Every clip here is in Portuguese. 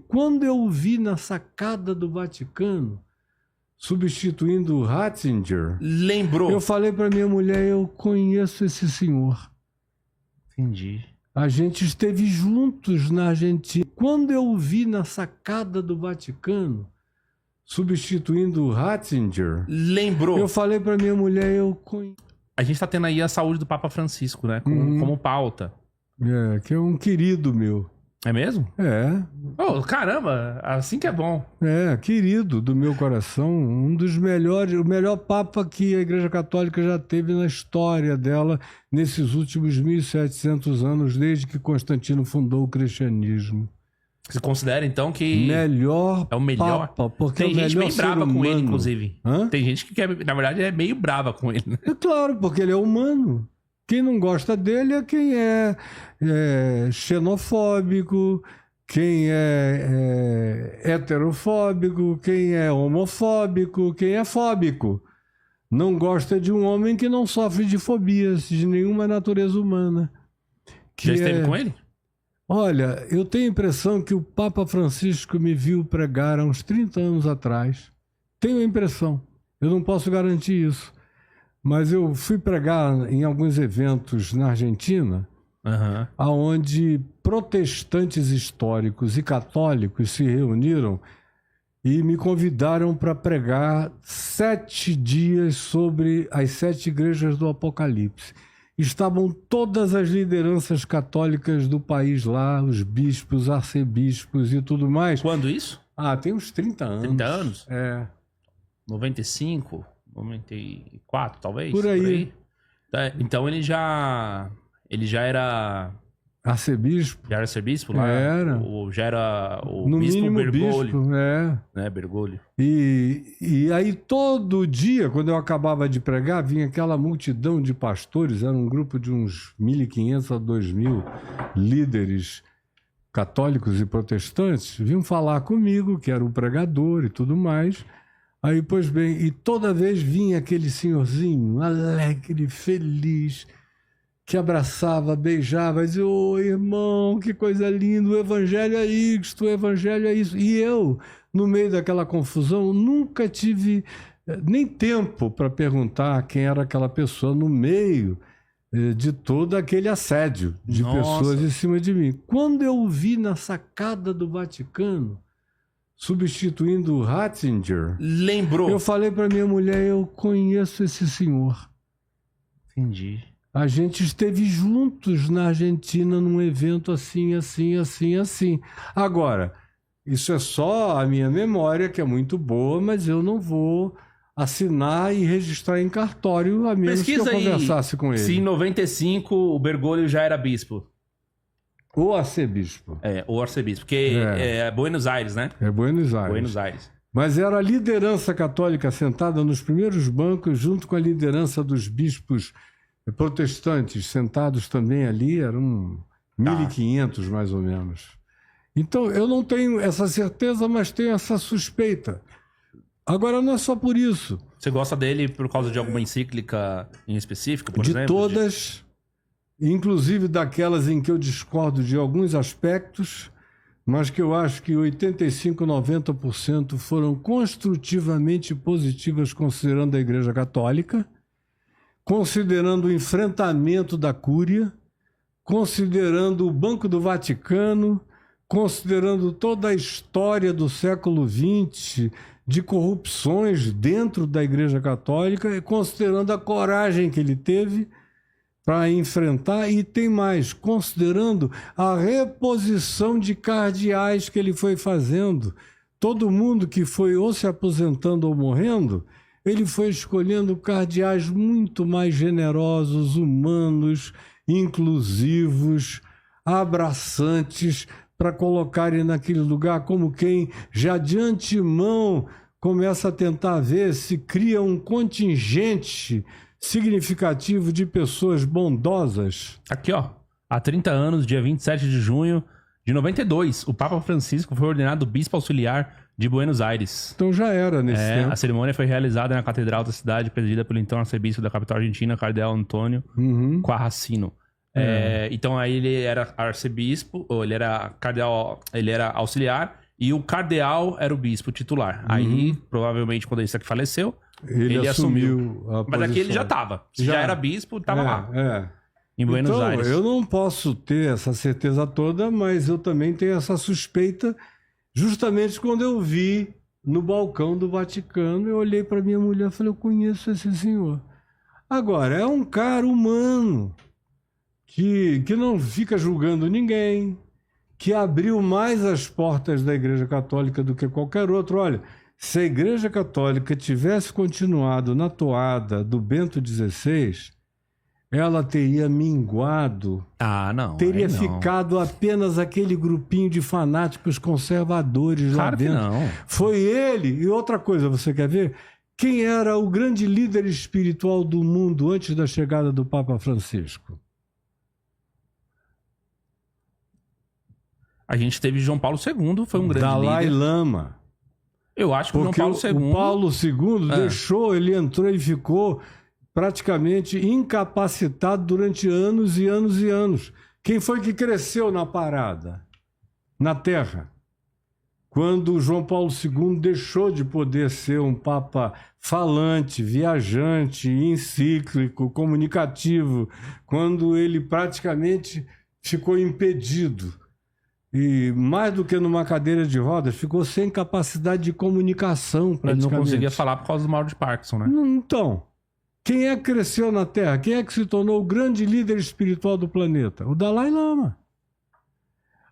Quando eu o vi na sacada do Vaticano, substituindo o Ratzinger, Lembrou. eu falei para minha mulher, eu conheço esse senhor. Entendi. A gente esteve juntos na Argentina. Quando eu o vi na sacada do Vaticano, substituindo o Ratzinger, Lembrou. eu falei para minha mulher, eu conheço. A gente tá tendo aí a saúde do Papa Francisco, né? Como pauta. Que é um querido meu. É mesmo? É. Oh, caramba, assim que é bom. Querido do meu coração, um dos melhores, o melhor Papa que a Igreja Católica já teve na história dela nesses últimos 1.700 anos, desde que Constantino fundou o cristianismo. Você considera, então, que Melhor é o melhor? Papa, porque tem é o gente melhor bem brava ser com ele, humano. inclusive. Hã? Tem gente que, na verdade, é meio brava com ele. Né? É claro, porque ele é humano. Quem não gosta dele é quem é xenofóbico, quem é heterofóbico, quem é homofóbico, quem é fóbico. Não gosta de um homem que não sofre de fobias de nenhuma natureza humana. Já esteve com ele? Olha, eu tenho a impressão que o Papa Francisco me viu pregar há uns 30 anos atrás. Tenho a impressão. Eu não posso garantir isso. Mas eu fui pregar em alguns eventos na Argentina, onde protestantes históricos e católicos se reuniram e me convidaram para pregar 7 dias sobre as 7 igrejas do Apocalipse. Estavam todas as lideranças católicas do país lá, os bispos, arcebispos e tudo mais. Quando isso? Tem uns 30 anos. 30 anos? 95? 94, talvez? Por aí. Então ele já era arcebispo. Já era arcebispo lá? Era. Já era o no bispo mínimo Bergoglio. Bispo, Né, Bergoglio. E aí todo dia, quando eu acabava de pregar, vinha aquela multidão de pastores, era um grupo de uns 1.500 a 2.000 líderes católicos e protestantes, vinham falar comigo, que era o pregador e tudo mais. Aí, pois bem, e toda vez vinha aquele senhorzinho alegre, feliz, que abraçava, beijava, dizia, ô irmão, que coisa linda, o evangelho é isto, o evangelho é isso. E eu, no meio daquela confusão, nunca tive nem tempo para perguntar quem era aquela pessoa no meio de todo aquele assédio de pessoas em cima de mim. Quando eu o vi na sacada do Vaticano, substituindo o Ratzinger, lembrou. Eu falei para minha mulher, eu conheço esse senhor. Entendi. A gente esteve juntos na Argentina num evento assim. Agora, isso é só a minha memória, que é muito boa, mas eu não vou assinar e registrar em cartório, a menos que eu conversasse com ele. Se em 95 o Bergoglio já era bispo. O arcebispo. O arcebispo, porque é Buenos Aires, né? É Buenos Aires. Buenos Aires. Mas era a liderança católica sentada nos primeiros bancos, junto com a liderança dos bispos protestantes, sentados também ali, eram 1.500 mais ou menos. Então, eu não tenho essa certeza, mas tenho essa suspeita. Agora, não é só por isso. Você gosta dele por causa de alguma encíclica em específico, por exemplo? De todas, inclusive daquelas em que eu discordo de alguns aspectos, mas que eu acho que 85%, 90% foram construtivamente positivas, considerando a Igreja Católica, considerando o enfrentamento da Cúria, considerando o Banco do Vaticano, considerando toda a história do século XX de corrupções dentro da Igreja Católica, e considerando a coragem que ele teve para enfrentar, e tem mais, considerando a reposição de cardeais que ele foi fazendo. Todo mundo que foi ou se aposentando ou morrendo, ele foi escolhendo cardeais muito mais generosos, humanos, inclusivos, abraçantes, para colocarem naquele lugar, como quem já de antemão começa a tentar ver se cria um contingente significativo de pessoas bondosas. Aqui, ó, há 30 anos, dia 27 de junho de 92, o Papa Francisco foi ordenado bispo auxiliar de Buenos Aires. Então já era nesse tempo. A cerimônia foi realizada na catedral da cidade, presidida pelo então arcebispo da capital argentina, cardeal Antônio Quarracino. Então aí ele era arcebispo, ou ele era cardeal, ele era auxiliar, e o cardeal era o bispo titular. Aí, provavelmente, quando esse aqui faleceu, ele assumiu. Mas aqui ele já estava. Já era bispo, estava lá. Em Buenos Aires. Eu não posso ter essa certeza toda, mas eu também tenho essa suspeita, justamente quando eu vi no balcão do Vaticano, eu olhei para minha mulher e falei, eu conheço esse senhor. Agora, é um cara humano, que não fica julgando ninguém, que abriu mais as portas da Igreja Católica do que qualquer outro. Olha, se a Igreja Católica tivesse continuado na toada do Bento XVI, ela teria minguado, teria ficado apenas aquele grupinho de fanáticos conservadores lá dentro. Não. Foi ele. E outra coisa, você quer ver? Quem era o grande líder espiritual do mundo antes da chegada do Papa Francisco? A gente teve João Paulo II, foi um grande Dalai líder. Lama. Eu acho que porque o João Paulo II... o Paulo II deixou, ele entrou e ficou praticamente incapacitado durante anos e anos e anos. Quem foi que cresceu na parada? Na Terra. Quando o João Paulo II deixou de poder ser um papa falante, viajante, encíclico, comunicativo, quando ele praticamente ficou impedido. E mais do que numa cadeira de rodas, ficou sem capacidade de comunicação praticamente. Ele não conseguia falar por causa do mal de Parkinson, né? Então, quem é que cresceu na Terra? Quem é que se tornou o grande líder espiritual do planeta? O Dalai Lama.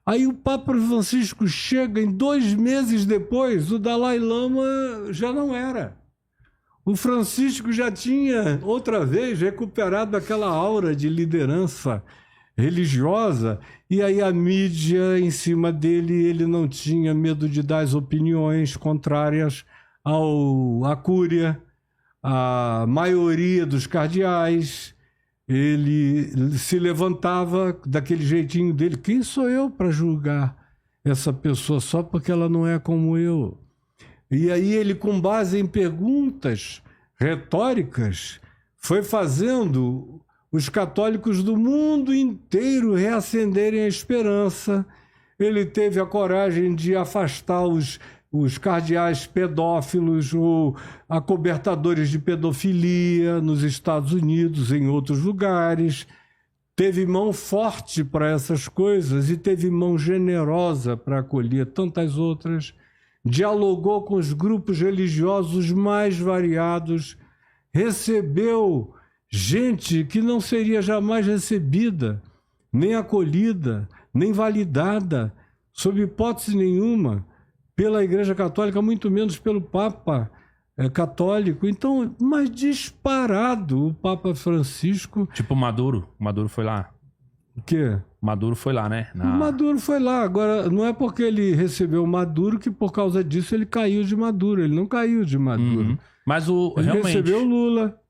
Aí o Papa Francisco chega, em 2 meses depois, o Dalai Lama já não era. O Francisco já tinha, outra vez, recuperado aquela aura de liderança religiosa, e aí a mídia em cima dele, ele não tinha medo de dar as opiniões contrárias à cúria, à maioria dos cardeais. Ele se levantava daquele jeitinho dele. Quem sou eu para julgar essa pessoa só porque ela não é como eu? E aí ele, com base em perguntas retóricas, foi fazendo os católicos do mundo inteiro reacenderem a esperança. Ele teve a coragem de afastar os cardeais pedófilos ou acobertadores de pedofilia nos Estados Unidos, em outros lugares. Teve mão forte para essas coisas e teve mão generosa para acolher tantas outras. Dialogou com os grupos religiosos mais variados, recebeu gente que não seria jamais recebida, nem acolhida, nem validada, sob hipótese nenhuma, pela Igreja Católica, muito menos pelo Papa católico. Então, mas disparado o Papa Francisco... Tipo Maduro. Maduro foi lá. O quê? Maduro foi lá, né? Maduro foi lá. Agora, não é porque ele recebeu Maduro que por causa disso ele caiu de Maduro. Ele não caiu de Maduro. Uhum. Mas ele realmente... recebeu Lula.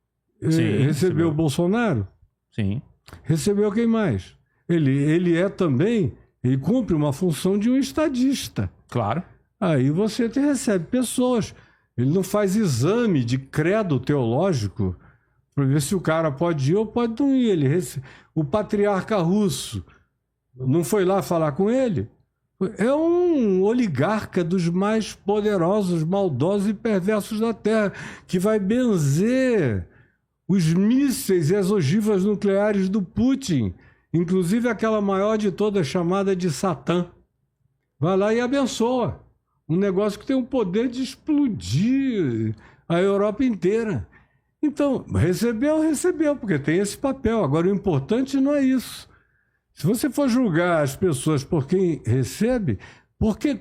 Sim, recebeu Bolsonaro. Sim. Recebeu quem mais? Ele é também... Ele cumpre uma função de um estadista. Claro. Aí você recebe pessoas. Ele não faz exame de credo teológico para ver se o cara pode ir ou pode não ir. O patriarca russo não foi lá falar com ele? É um oligarca dos mais poderosos, maldosos e perversos da Terra, que vai benzer os mísseis e as ogivas nucleares do Putin, inclusive aquela maior de todas, chamada de Satã. Vai lá e abençoa. Um negócio que tem o poder de explodir a Europa inteira. Então, recebeu, porque tem esse papel. Agora, o importante não é isso. Se você for julgar as pessoas por quem recebe,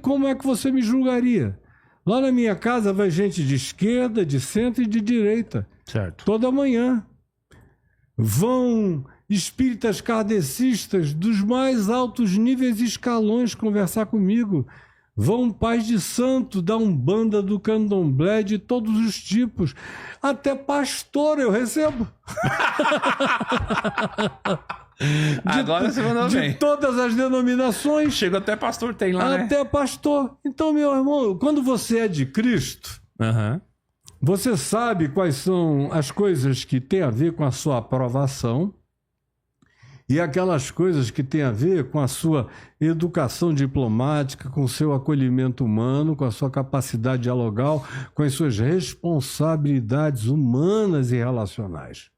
como é que você me julgaria? Lá na minha casa vai gente de esquerda, de centro e de direita. Certo. Toda manhã. Vão espíritas kardecistas dos mais altos níveis e escalões conversar comigo. Vão pais de santo da Umbanda, do Candomblé, de todos os tipos. Até pastor eu recebo. Agora você mandou bem. De todas as denominações. Chegou até pastor, tem lá, né? Até pastor. Então, meu irmão, quando você é de Cristo, você sabe quais são as coisas que têm a ver com a sua aprovação e aquelas coisas que têm a ver com a sua educação diplomática, com o seu acolhimento humano, com a sua capacidade dialogal, com as suas responsabilidades humanas e relacionais.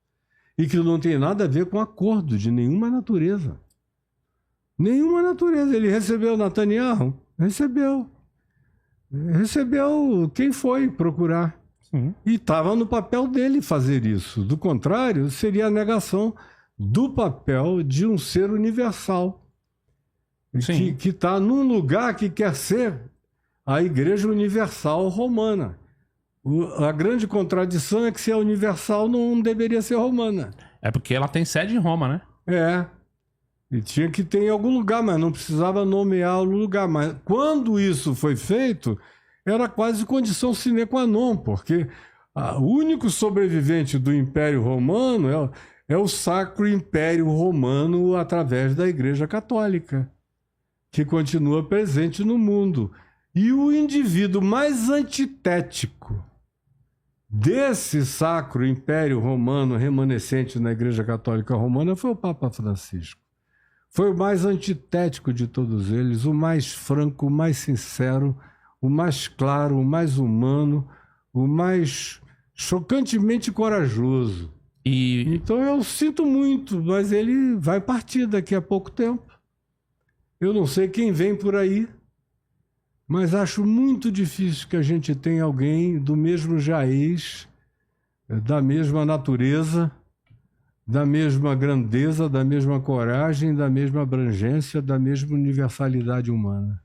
E que não tem nada a ver com acordo de nenhuma natureza. Nenhuma natureza. Ele recebeu Netanyahu? Recebeu. Recebeu quem foi procurar. E estava no papel dele fazer isso. Do contrário, seria a negação do papel de um ser universal. Que está num lugar que quer ser a Igreja Universal Romana. A grande contradição é que se é universal, não deveria ser romana. É porque ela tem sede em Roma, né? É. E tinha que ter em algum lugar, mas não precisava nomear o lugar. Mas quando isso foi feito, era quase condição sine qua non, porque o único sobrevivente do Império Romano é o Sacro Império Romano através da Igreja Católica, que continua presente no mundo. E o indivíduo mais antitético desse Sacro Império Romano remanescente na Igreja Católica Romana foi o Papa Francisco. Foi o mais antitético de todos eles, o mais franco, o mais sincero, o mais claro, o mais humano, o mais chocantemente corajoso. Então eu sinto muito, mas ele vai partir daqui a pouco tempo. Eu não sei quem vem por aí, mas acho muito difícil que a gente tenha alguém do mesmo jaez, da mesma natureza, da mesma grandeza, da mesma coragem, da mesma abrangência, da mesma universalidade humana.